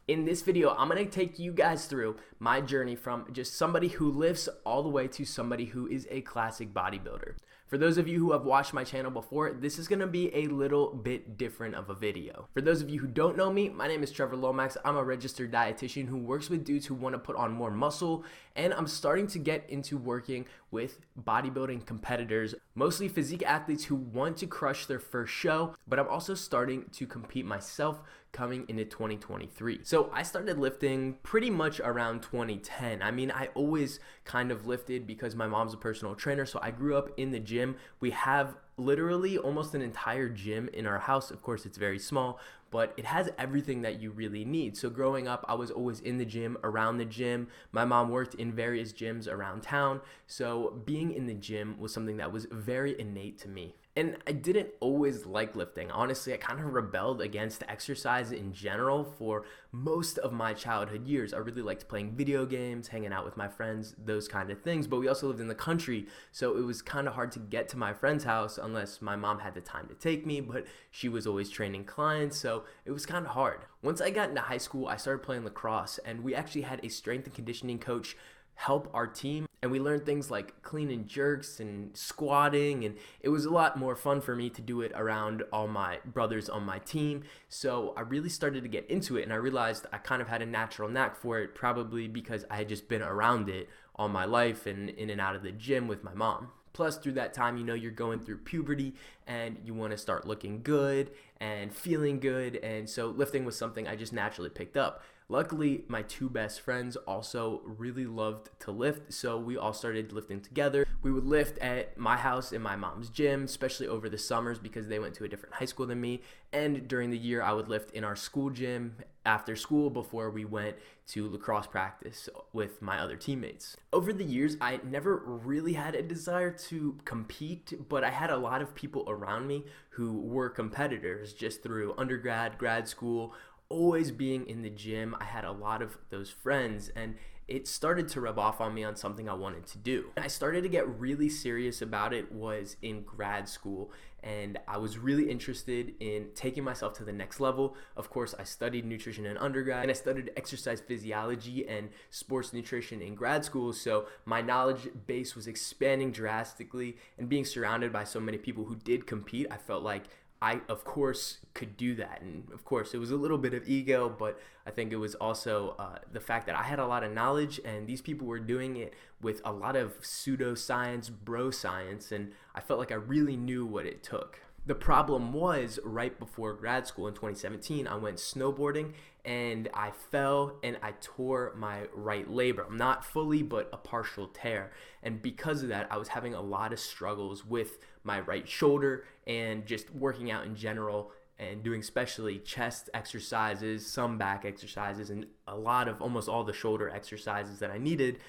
In this video, I'm going to take you guys through my journey from just somebody who lifts all the way to somebody who is a classic bodybuilder. For those of you who have watched my channel before, this is going to be a little bit different of a video. For those of you who don't know me, my name is Trevor Lomax. I'm a registered dietitian who works with dudes who want to put on more muscle, and I'm starting to get into working with bodybuilding competitors, mostly physique athletes who want to crush their first show, but I'm also starting to compete myself coming into 2023. So I started lifting pretty much around 2010. I mean, I always kind of lifted because my mom's a personal trainer, so I grew up in the gym. We have literally almost an entire gym in our house. Of course, it's very small, but it has everything that you really need. So growing up, I was always in the gym, around the gym. My mom worked in various gyms around town, so being in the gym was something that was very innate to me. And I didn't always like lifting. Honestly, I kind of rebelled against exercise in general for most of my childhood years. I really liked playing video games, hanging out with my friends, those kind of things. But we also lived in the country, so it was kind of hard to get to my friend's house unless my mom had the time to take me, but she was always training clients, so it was kind of hard. Once I got into high school, I started playing lacrosse, and we actually had a strength and conditioning coach help our team, and we learned things like clean and jerks and squatting, and it was a lot more fun for me to do it around all my brothers on my team. So I really started to get into it, and I realized I kind of had a natural knack for it, probably because I had just been around it all my life and in and out of the gym with my mom. Plus, through that time, you know, you're going through puberty and you want to start looking good and feeling good, and so lifting was something I just naturally picked up. Luckily, my two best friends also really loved to lift, so we all started lifting together. We would lift at my house in my mom's gym, especially over the summers because they went to a different high school than me, and during the year I would lift in our school gym after school before we went to lacrosse practice with my other teammates. Over the years, I never really had a desire to compete, but I had a lot of people around me who were competitors just through undergrad, grad school, always being in the gym. I had a lot of those friends, and it started to rub off on me on something I wanted to do. I started to get really serious about it was in grad school, and I was really interested in taking myself to the next level. Of course, I studied nutrition in undergrad, and I studied exercise physiology and sports nutrition in grad school, so my knowledge base was expanding drastically, and being surrounded by so many people who did compete, I felt like I, of course, could do that. And of course, it was a little bit of ego, but I think it was also the fact that I had a lot of knowledge, and these people were doing it with a lot of pseudoscience, bro science, and I felt like I really knew what it took. The problem was right before grad school in 2017, I went snowboarding and I fell and I tore my right labrum. Not fully, but a partial tear. And because of that, I was having a lot of struggles with my right shoulder and just working out in general and doing especially chest exercises, some back exercises, and a lot of almost all the shoulder exercises that I needed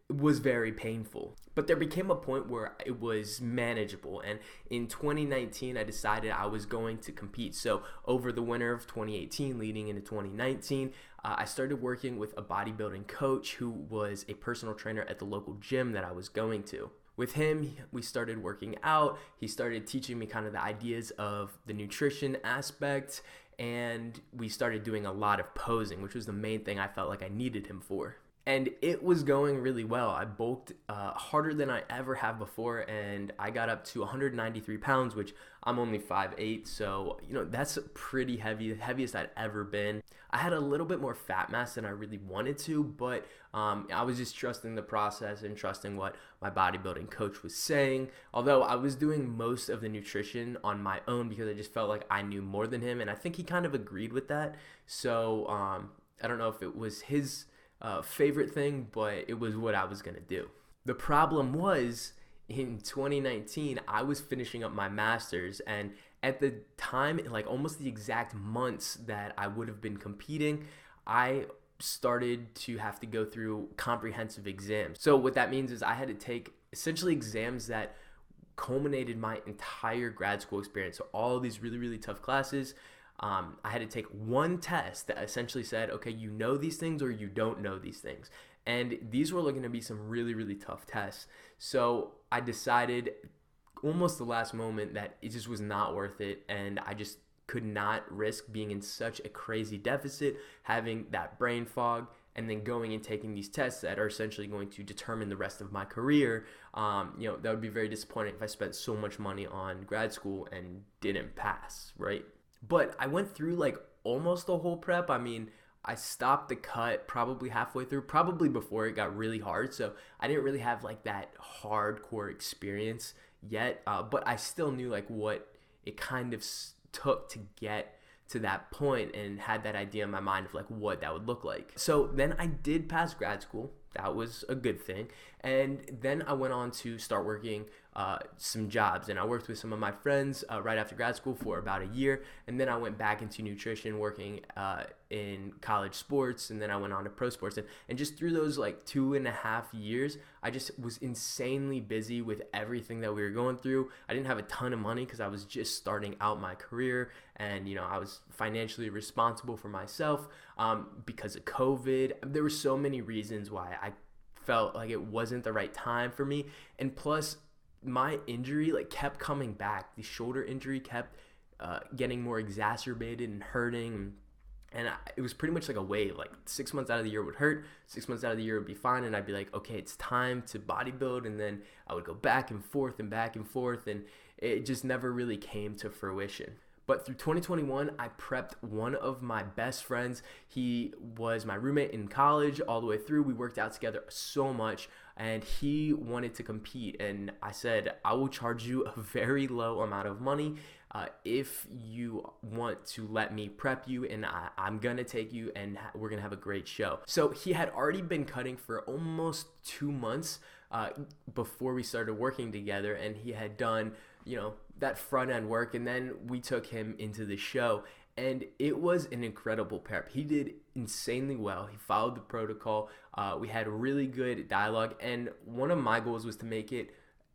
was very painful. But there became a point where it was manageable, and in 2019 I decided I was going to compete. So over the winter of 2018 leading into 2019, I started working with a bodybuilding coach who was a personal trainer at the local gym that I was going to. With him, we started working out. He started teaching me kind of the ideas of the nutrition aspect, and we started doing a lot of posing, which was the main thing I felt like I needed him for. And it was going really well. I bulked harder than I ever have before, and I got up to 193 pounds, which I'm only 5'8", so you know that's pretty heavy, the heaviest I'd ever been. I had a little bit more fat mass than I really wanted to, but I was just trusting the process and trusting what my bodybuilding coach was saying. Although I was doing most of the nutrition on my own because I just felt like I knew more than him, and I think he kind of agreed with that. So I don't know if it was his favorite thing, but it was what I was gonna do. The problem was in 2019 I was finishing up my master's, and at the time, like almost the exact months that I would have been competing, I started to have to go through comprehensive exams. So what that means is I had to take essentially exams that culminated my entire grad school experience. So all of these really, really tough classes. I had to take one test that essentially said, okay, you know these things or you don't know these things. And these were looking to be some really, really tough tests. So I decided almost the last moment that it just was not worth it. And I just could not risk being in such a crazy deficit, having that brain fog, and then going and taking these tests that are essentially going to determine the rest of my career. That would be very disappointing if I spent so much money on grad school and didn't pass, right? But I went through like almost the whole prep. I mean, I stopped the cut probably halfway through, probably before it got really hard. So I didn't really have like that hardcore experience yet, but I still knew like what it kind of took to get to that point and had that idea in my mind of like what that would look like. So then I did pass grad school. That was a good thing. And then I went on to start working some jobs, and I worked with some of my friends right after grad school for about a year, and then I went back into nutrition, working in college sports, and then I went on to pro sports, and just through those like 2.5 years, I just was insanely busy with everything that we were going through. I didn't have a ton of money because I was just starting out my career, and I was financially responsible for myself because of COVID. There were so many reasons why I felt like it wasn't the right time for me, and plus my injury like kept coming back. The shoulder injury kept getting more exacerbated and hurting, and it was pretty much like a wave. Like 6 months out of the year would hurt, 6 months out of the year would be fine, and I'd be like, okay, it's time to bodybuild, and then I would go back and forth, and it just never really came to fruition. But through 2021, I prepped one of my best friends. He was my roommate in college all the way through. We worked out together so much, and he wanted to compete. And I said, I will charge you a very low amount of money if you want to let me prep you, and I'm going to take you, and we're going to have a great show. So he had already been cutting for almost 2 months before we started working together, and he had done that front end work, and then we took him into the show, and it was an incredible prep. He did insanely well. He followed the protocol. We had really good dialogue, and one of my goals was to make it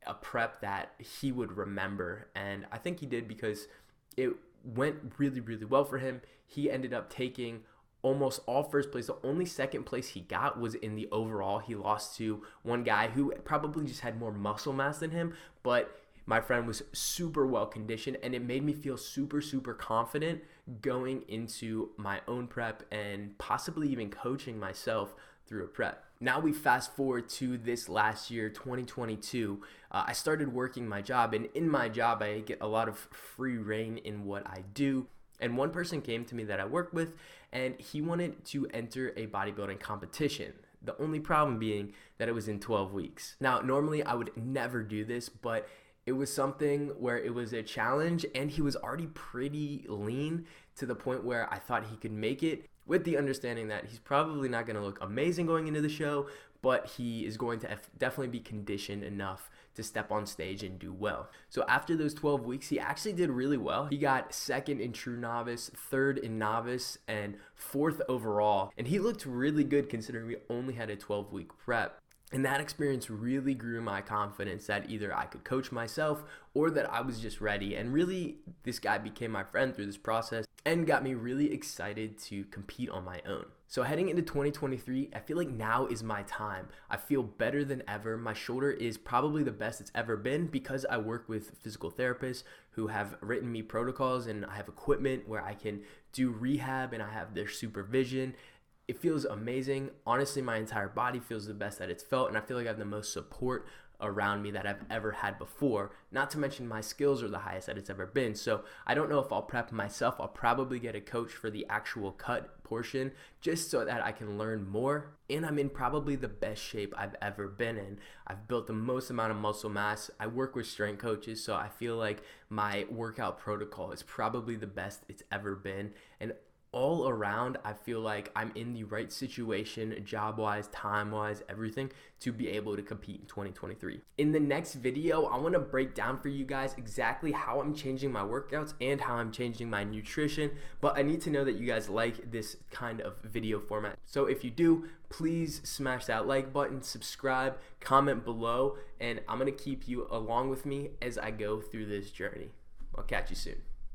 a prep that he would remember, and I think he did because it went really, really well for him. He ended up taking almost all first place. The only second place he got was in the overall. He lost to one guy who probably just had more muscle mass than him, but my friend was super well conditioned, and it made me feel super, super confident going into my own prep and possibly even coaching myself through a prep. Now we fast forward to this last year, 2022. I started working my job, and in my job, I get a lot of free reign in what I do. And one person came to me that I work with, and he wanted to enter a bodybuilding competition. The only problem being that it was in 12 weeks. Now, normally I would never do this, but it was something where it was a challenge, and he was already pretty lean to the point where I thought he could make it, with the understanding that he's probably not going to look amazing going into the show, but he is going to definitely be conditioned enough to step on stage and do well. So after those 12 weeks, he actually did really well. He got second in true novice, third in novice, and fourth overall. And he looked really good considering we only had a 12-week prep. And that experience really grew my confidence that either I could coach myself or that I was just ready. And really, this guy became my friend through this process and got me really excited to compete on my own. So heading into 2023, I feel like now is my time. I feel better than ever. My shoulder is probably the best it's ever been because I work with physical therapists who have written me protocols, and I have equipment where I can do rehab, and I have their supervision. It feels amazing. Honestly, my entire body feels the best that it's felt, and I feel like I have the most support around me that I've ever had before. Not to mention my skills are the highest that it's ever been. So I don't know if I'll prep myself. I'll probably get a coach for the actual cut portion just so that I can learn more. And I'm in probably the best shape I've ever been in. I've built the most amount of muscle mass. I work with strength coaches, so I feel like my workout protocol is probably the best it's ever been. And all around, I feel like I'm in the right situation, job-wise, time-wise, everything, to be able to compete in 2023. In the next video, I want to break down for you guys exactly how I'm changing my workouts and how I'm changing my nutrition, but I need to know that you guys like this kind of video format. So if you do, please smash that like button, subscribe, comment below, and I'm going to keep you along with me as I go through this journey. I'll catch you soon.